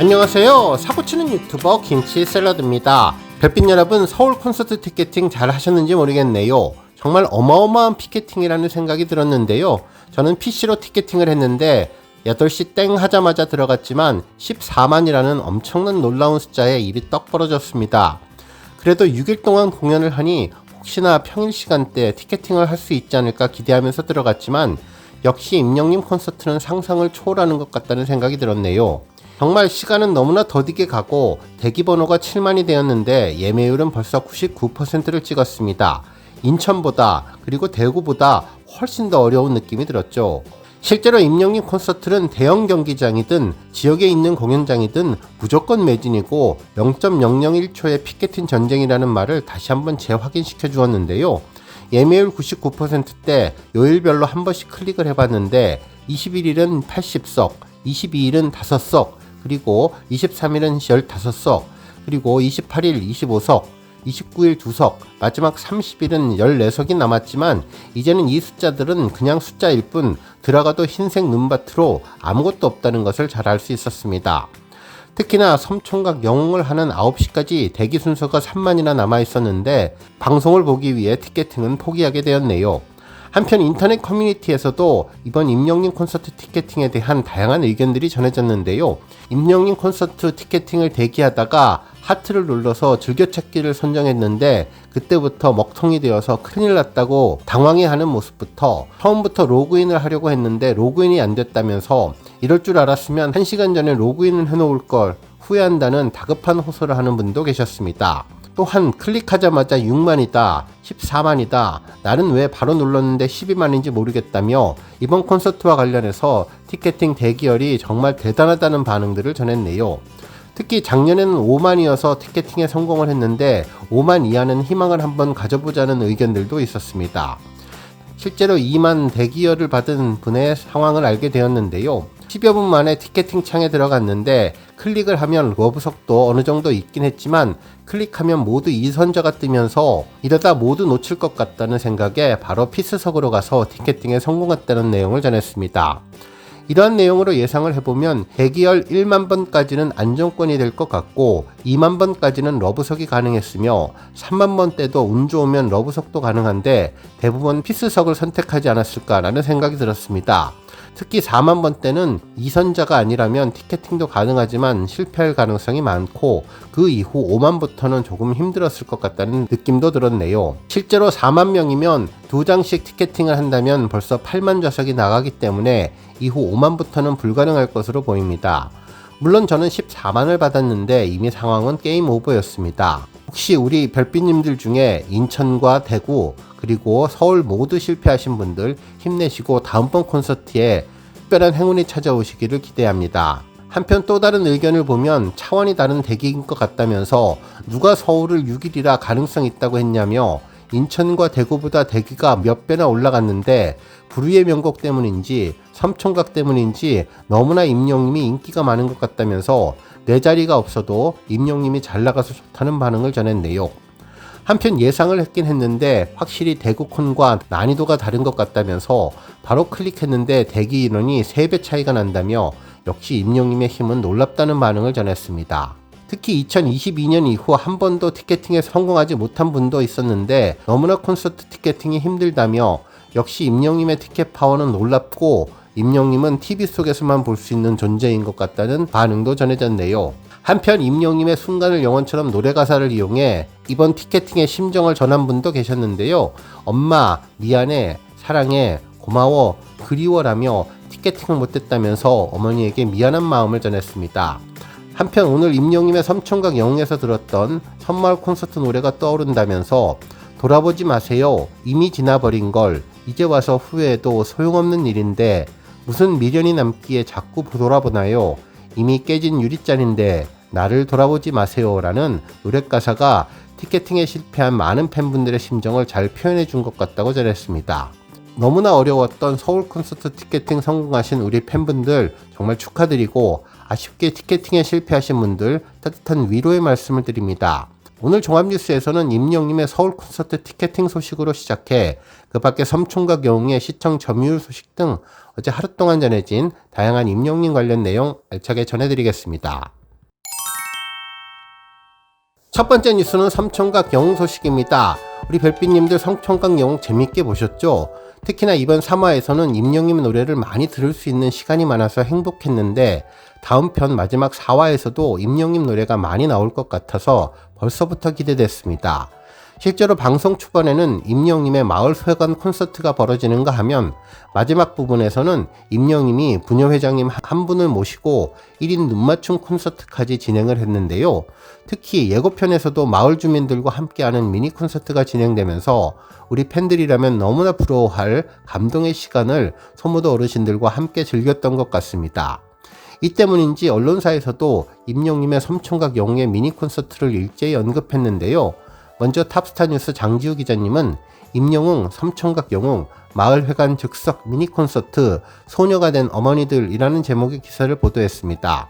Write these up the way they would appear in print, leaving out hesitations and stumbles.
안녕하세요. 사고치는 유튜버 김치샐러드입니다. 별빛 여러분, 서울 콘서트 티켓팅 잘 하셨는지 모르겠네요. 정말 어마어마한 피켓팅이라는 생각이 들었는데요. 저는 PC로 티켓팅을 했는데 8시 땡 하자마자 들어갔지만 14만이라는 엄청난 놀라운 숫자에 입이 떡 벌어졌습니다. 그래도 6일 동안 공연을 하니 혹시나 평일 시간대에 티켓팅을 할 수 있지 않을까 기대하면서 들어갔지만 역시 임영님 콘서트는 상상을 초월하는 것 같다는 생각이 들었네요. 정말 시간은 너무나 더디게 가고 대기번호가 7만이 되었는데 예매율은 벌써 99%를 찍었습니다. 인천보다 그리고 대구보다 훨씬 더 어려운 느낌이 들었죠. 실제로 임영님 콘서트는 대형 경기장이든 지역에 있는 공연장이든 무조건 매진이고 0.001초의 피켓팅 전쟁이라는 말을 다시 한번 재확인시켜 주었는데요. 예매율 99%대 요일별로 한 번씩 클릭을 해봤는데 21일은 80석, 22일은 5석, 그리고 23일은 15석, 그리고 28일 25석, 29일 2석, 마지막 30일은 14석이 남았지만 이제는 이 숫자들은 그냥 숫자일 뿐 들어가도 흰색 눈밭으로 아무것도 없다는 것을 잘 알 수 있었습니다. 특히나 섬총각 영웅을 하는 9시까지 대기 순서가 3만이나 남아 있었는데 방송을 보기 위해 티켓팅은 포기하게 되었네요. 한편 인터넷 커뮤니티에서도 이번 임영님 콘서트 티켓팅에 대한 다양한 의견들이 전해졌는데요. 임영님 콘서트 티켓팅을 대기하다가 하트를 눌러서 즐겨찾기를 선정했는데 그때부터 먹통이 되어서 큰일 났다고 당황해하는 모습부터 처음부터 로그인을 하려고 했는데 로그인이 안 됐다면서 이럴 줄 알았으면 1시간 전에 로그인을 해놓을 걸 후회한다는 다급한 호소를 하는 분도 계셨습니다. 또한 클릭하자마자 6만이다, 14만이다, 나는 왜 바로 눌렀는데 12만인지 모르겠다며 이번 콘서트와 관련해서 티켓팅 대기열이 정말 대단하다는 반응들을 전했네요. 특히 작년에는 5만이어서 티켓팅에 성공을 했는데 5만 이하는 희망을 한번 가져보자는 의견들도 있었습니다. 실제로 2만 대기열을 받은 분의 상황을 알게 되었는데요. 10여 분 만에 티켓팅 창에 들어갔는데 클릭을 하면 러브석도 어느 정도 있긴 했지만 클릭하면 모두 2선자가 뜨면서 이러다 모두 놓칠 것 같다는 생각에 바로 피스석으로 가서 티켓팅에 성공했다는 내용을 전했습니다. 이러한 내용으로 예상을 해보면 대기열 1만 번까지는 안정권이 될 것 같고 2만 번까지는 러브석이 가능했으며 3만 번 때도 운 좋으면 러브석도 가능한데 대부분 피스석을 선택하지 않았을까라는 생각이 들었습니다. 특히 4만 번 때는 2선자가 아니라면 티켓팅도 가능하지만 실패할 가능성이 많고 그 이후 5만부터는 조금 힘들었을 것 같다는 느낌도 들었네요. 실제로 4만 명이면 2장씩 티켓팅을 한다면 벌써 8만 좌석이 나가기 때문에 이후 5만부터는 불가능할 것으로 보입니다. 물론 저는 14만을 받았는데 이미 상황은 게임 오버였습니다. 혹시 우리 별빛님들 중에 인천과 대구 그리고 서울 모두 실패하신 분들 힘내시고 다음번 콘서트에 특별한 행운이 찾아오시기를 기대합니다. 한편 또 다른 의견을 보면 차원이 다른 대기인 것 같다면서 누가 서울을 6일이라 가능성 있다고 했냐며 인천과 대구보다 대기가 몇 배나 올라갔는데 불후의 명곡 때문인지 섬총각 때문인지 너무나 임영님이 인기가 많은 것 같다면서 내 자리가 없어도 임영님이 잘 나가서 좋다는 반응을 전했네요. 한편 예상을 했긴 했는데 확실히 대구콘과 난이도가 다른 것 같다면서 바로 클릭했는데 대기 인원이 3배 차이가 난다며 역시 임영님의 힘은 놀랍다는 반응을 전했습니다. 특히 2022년 이후 한 번도 티켓팅에 성공하지 못한 분도 있었는데 너무나 콘서트 티켓팅이 힘들다며 역시 임영님의 티켓 파워는 놀랍고 임영님은 TV 속에서만 볼 수 있는 존재인 것 같다는 반응도 전해졌네요. 한편 임영님의 순간을 영원처럼 노래 가사를 이용해 이번 티켓팅의 심정을 전한 분도 계셨는데요. 엄마, 미안해, 사랑해, 고마워, 그리워라며 티켓팅을 못했다면서 어머니에게 미안한 마음을 전했습니다. 한편 오늘 임영님의 섬총각 영웅에서 들었던 선마을 콘서트 노래가 떠오른다면서 돌아보지 마세요. 이미 지나버린 걸 이제 와서 후회해도 소용없는 일인데 무슨 미련이 남기에 자꾸 돌아보나요? 이미 깨진 유리잔인데 나를 돌아보지 마세요 라는 노랫가사가 티켓팅에 실패한 많은 팬분들의 심정을 잘 표현해 준 것 같다고 전했습니다. 너무나 어려웠던 서울 콘서트 티켓팅 성공하신 우리 팬분들 정말 축하드리고 아쉽게 티켓팅에 실패하신 분들 따뜻한 위로의 말씀을 드립니다. 오늘 종합뉴스에서는 임영님의 서울 콘서트 티켓팅 소식으로 시작해 그 밖에 섬총각 영웅의 시청 점유율 소식 등 어제 하루 동안 전해진 다양한 임영님 관련 내용 알차게 전해드리겠습니다. 첫 번째 뉴스는 섬총각 영웅 소식입니다. 우리 별빛님들 섬총각 영웅 재밌게 보셨죠? 특히나 이번 3화에서는 임영님 노래를 많이 들을 수 있는 시간이 많아서 행복했는데 다음 편 마지막 4화에서도 임영님 노래가 많이 나올 것 같아서 벌써부터 기대됐습니다. 실제로 방송 초반에는 임영님의 마을회관 콘서트가 벌어지는가 하면 마지막 부분에서는 임영님이 부녀회장님 한 분을 모시고 1인 눈맞춤 콘서트까지 진행을 했는데요. 특히 예고편에서도 마을 주민들과 함께하는 미니 콘서트가 진행되면서 우리 팬들이라면 너무나 부러워할 감동의 시간을 소모도 어르신들과 함께 즐겼던 것 같습니다. 이 때문인지 언론사에서도 임영님의 섬총각 영웅의 미니 콘서트를 일제히 언급했는데요. 먼저 탑스타뉴스 장지우 기자님은 임영웅, 섬총각 영웅, 마을회관 즉석 미니 콘서트, 소녀가 된 어머니들이라는 제목의 기사를 보도했습니다.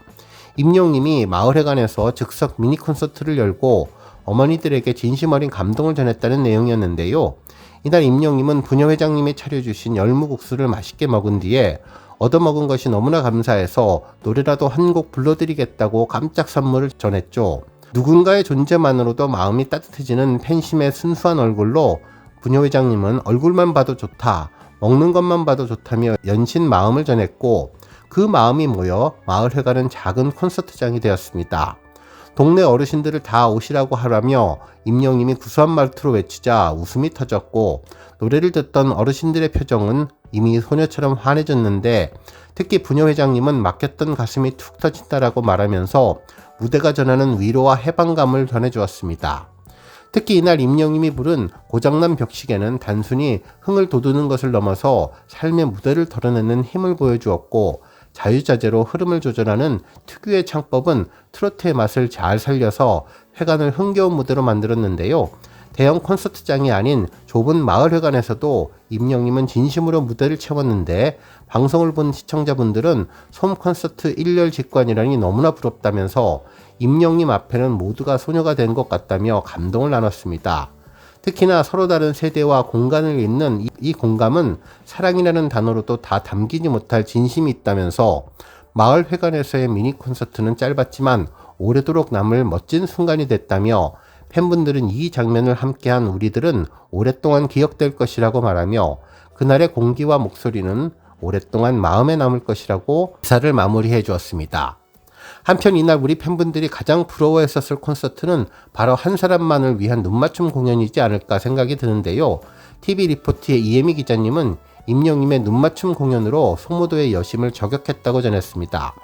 임영웅님이 마을회관에서 즉석 미니 콘서트를 열고 어머니들에게 진심 어린 감동을 전했다는 내용이었는데요. 이날 임영웅님은 부녀회장님이 차려주신 열무국수를 맛있게 먹은 뒤에 얻어먹은 것이 너무나 감사해서 노래라도 한 곡 불러드리겠다고 깜짝 선물을 전했죠. 누군가의 존재만으로도 마음이 따뜻해지는 팬심의 순수한 얼굴로 부녀회장님은 얼굴만 봐도 좋다, 먹는 것만 봐도 좋다며 연신 마음을 전했고 그 마음이 모여 마을회관은 작은 콘서트장이 되었습니다. 동네 어르신들을 다 오시라고 하라며 임영님이 구수한 말투로 외치자 웃음이 터졌고 노래를 듣던 어르신들의 표정은 이미 소녀처럼 환해졌는데 특히 부녀회장님은 막혔던 가슴이 툭 터진다라고 말하면서 무대가 전하는 위로와 해방감을 전해주었습니다. 특히 이날 임영님이 부른 고장난 벽시계는 단순히 흥을 돋우는 것을 넘어서 삶의 무대를 덜어내는 힘을 보여주었고 자유자재로 흐름을 조절하는 특유의 창법은 트로트의 맛을 잘 살려서 회관을 흥겨운 무대로 만들었는데요. 대형 콘서트장이 아닌 좁은 마을회관에서도 임영님은 진심으로 무대를 채웠는데 방송을 본 시청자분들은 솜 콘서트 1열 직관이라니 너무나 부럽다면서 임영님 앞에는 모두가 소녀가 된 것 같다며 감동을 나눴습니다. 특히나 서로 다른 세대와 공간을 잇는 이 공감은 사랑이라는 단어로도 다 담기지 못할 진심이 있다면서 마을회관에서의 미니 콘서트는 짧았지만 오래도록 남을 멋진 순간이 됐다며 팬분들은 이 장면을 함께한 우리들은 오랫동안 기억될 것이라고 말하며 그날의 공기와 목소리는 오랫동안 마음에 남을 것이라고 기사를 마무리해 주었습니다. 한편 이날 우리 팬분들이 가장 부러워했었을 콘서트는 바로 한 사람만을 위한 눈맞춤 공연이지 않을까 생각이 드는데요. TV리포트의 이혜미 기자님은 임영님의 눈맞춤 공연으로 소모도의 여심을 저격했다고 전했습니다.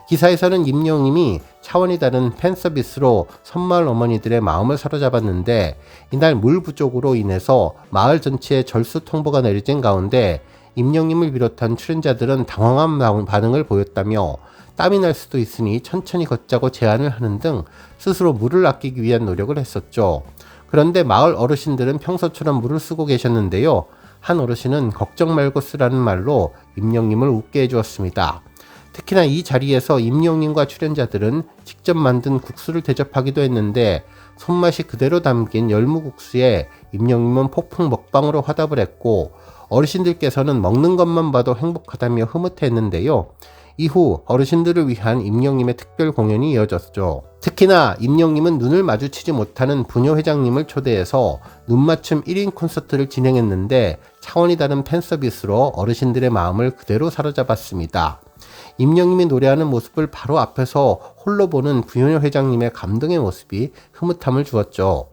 기사에서는 임영웅님이 차원이 다른 팬서비스로 섬마을 어머니들의 마음을 사로잡았는데 이날 물 부족으로 인해서 마을 전체에 절수 통보가 내려진 가운데 임영웅님을 비롯한 출연자들은 당황한 반응을 보였다며 땀이 날 수도 있으니 천천히 걷자고 제안을 하는 등 스스로 물을 아끼기 위한 노력을 했었죠. 그런데 마을 어르신들은 평소처럼 물을 쓰고 계셨는데요. 한 어르신은 걱정 말고 쓰라는 말로 임영웅님을 웃게 해주었습니다. 특히나 이 자리에서 임영웅님과 출연자들은 직접 만든 국수를 대접하기도 했는데 손맛이 그대로 담긴 열무국수에 임영웅님은 폭풍 먹방으로 화답을 했고 어르신들께서는 먹는 것만 봐도 행복하다며 흐뭇해했는데요. 이후 어르신들을 위한 임영웅님의 특별 공연이 이어졌죠. 특히나 임영웅님은 눈을 마주치지 못하는 부녀회장님을 초대해서 눈맞춤 1인 콘서트를 진행했는데 차원이 다른 팬서비스로 어르신들의 마음을 그대로 사로잡았습니다. 임영웅님이 노래하는 모습을 바로 앞에서 홀로 보는 부녀회장님의 감동의 모습이 흐뭇함을 주었죠.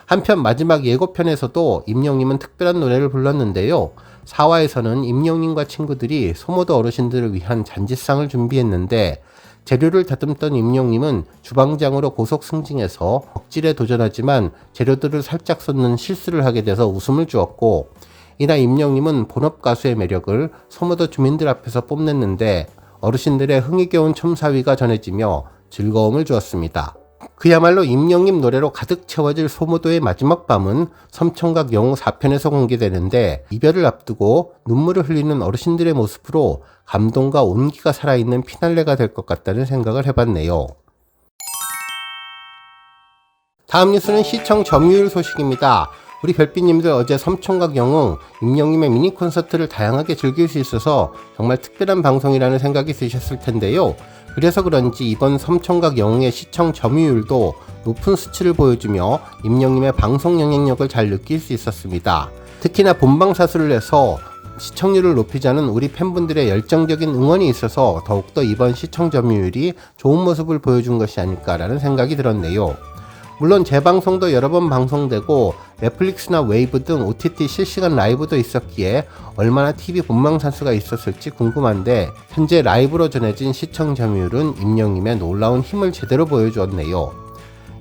한편 마지막 예고편에서도 임영웅님은 특별한 노래를 불렀는데요. 4화에서는 임영웅님과 친구들이 소모도 어르신들을 위한 잔치상을 준비했는데 재료를 다듬던 임영웅님은 주방장으로 고속 승진해서 덕질에 도전하지만 재료들을 살짝 쏟는 실수를 하게 돼서 웃음을 주었고 이날 임영웅님은 본업 가수의 매력을 소모도 주민들 앞에서 뽐냈는데 어르신들의 흥이 겨운 첨사위가 전해지며 즐거움을 주었습니다. 그야말로 임영웅님 노래로 가득 채워질 소모도의 마지막 밤은 섬총각 영웅 4편에서 공개되는데 이별을 앞두고 눈물을 흘리는 어르신들의 모습으로 감동과 온기가 살아있는 피날레가 될 것 같다는 생각을 해봤네요. 다음 뉴스는 시청 점유율 소식입니다. 우리 별빛님들 어제 섬총각 영웅 임영웅님의 미니 콘서트를 다양하게 즐길 수 있어서 정말 특별한 방송이라는 생각이 드셨을 텐데요. 그래서 그런지 이번 섬총각 영웅의 시청 점유율도 높은 수치를 보여주며 임영님의 방송 영향력을 잘 느낄 수 있었습니다. 특히나 본방사수를 해서 시청률을 높이자는 우리 팬분들의 열정적인 응원이 있어서 더욱더 이번 시청 점유율이 좋은 모습을 보여준 것이 아닐까라는 생각이 들었네요. 물론 재방송도 여러 번 방송되고 넷플릭스나 웨이브 등 OTT 실시간 라이브도 있었기에 얼마나 TV 본방사수가 있었을지 궁금한데 현재 라이브로 전해진 시청 점유율은 임영님의 놀라운 힘을 제대로 보여주었네요.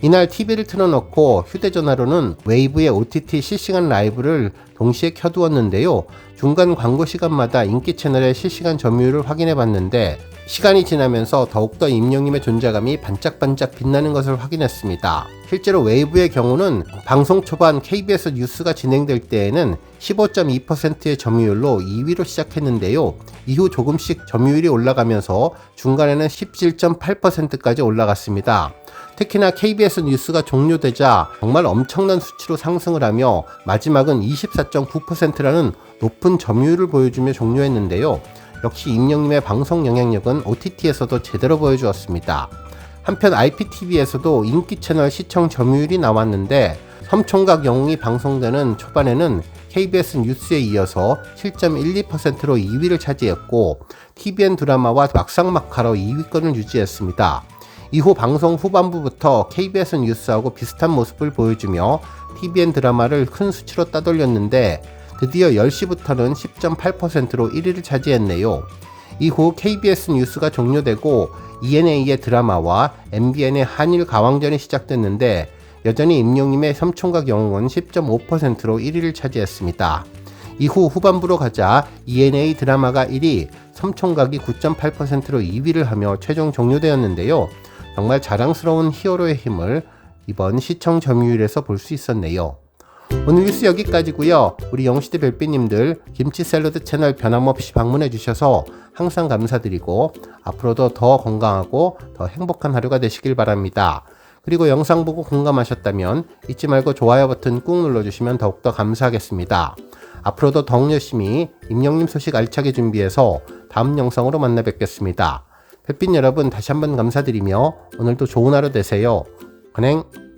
이날 TV를 틀어놓고 휴대전화로는 웨이브의 OTT 실시간 라이브를 동시에 켜두었는데요. 중간 광고 시간마다 인기 채널의 실시간 점유율을 확인해봤는데 시간이 지나면서 더욱더 임영님의 존재감이 반짝반짝 빛나는 것을 확인했습니다. 실제로 웨이브의 경우는 방송 초반 KBS 뉴스가 진행될 때에는 15.2%의 점유율로 2위로 시작했는데요. 이후 조금씩 점유율이 올라가면서 중간에는 17.8%까지 올라갔습니다. 특히나 KBS 뉴스가 종료되자 정말 엄청난 수치로 상승을 하며 마지막은 24.9%라는 높은 점유율을 보여주며 종료했는데요. 역시 임영님의 방송 영향력은 OTT에서도 제대로 보여주었습니다. 한편 IPTV에서도 인기 채널 시청 점유율이 나왔는데 섬총각 영웅이 방송되는 초반에는 KBS 뉴스에 이어서 7.12%로 2위를 차지했고 TVN 드라마와 막상막하로 2위권을 유지했습니다. 이후 방송 후반부부터 KBS 뉴스하고 비슷한 모습을 보여주며 TVN 드라마를 큰 수치로 따돌렸는데 드디어 10시부터는 10.8%로 1위를 차지했네요. 이후 KBS 뉴스가 종료되고 ENA의 드라마와 MBN의 한일 가왕전이 시작됐는데 여전히 임영님의 섬총각 영웅은 10.5%로 1위를 차지했습니다. 이후 후반부로 가자 ENA 드라마가 1위, 섬총각이 9.8%로 2위를 하며 최종 종료되었는데요. 정말 자랑스러운 히어로의 힘을 이번 시청 점유율에서 볼 수 있었네요. 오늘 뉴스 여기까지고요. 우리 영시대 별빛님들 김치 샐러드 채널 변함없이 방문해 주셔서 항상 감사드리고 앞으로도 더 건강하고 더 행복한 하루가 되시길 바랍니다. 그리고 영상 보고 공감하셨다면 잊지 말고 좋아요 버튼 꾹 눌러주시면 더욱더 감사하겠습니다. 앞으로도 더욱 열심히 임영님 소식 알차게 준비해서 다음 영상으로 만나 뵙겠습니다. 별빛 여러분 다시 한번 감사드리며 오늘도 좋은 하루 되세요. 건행!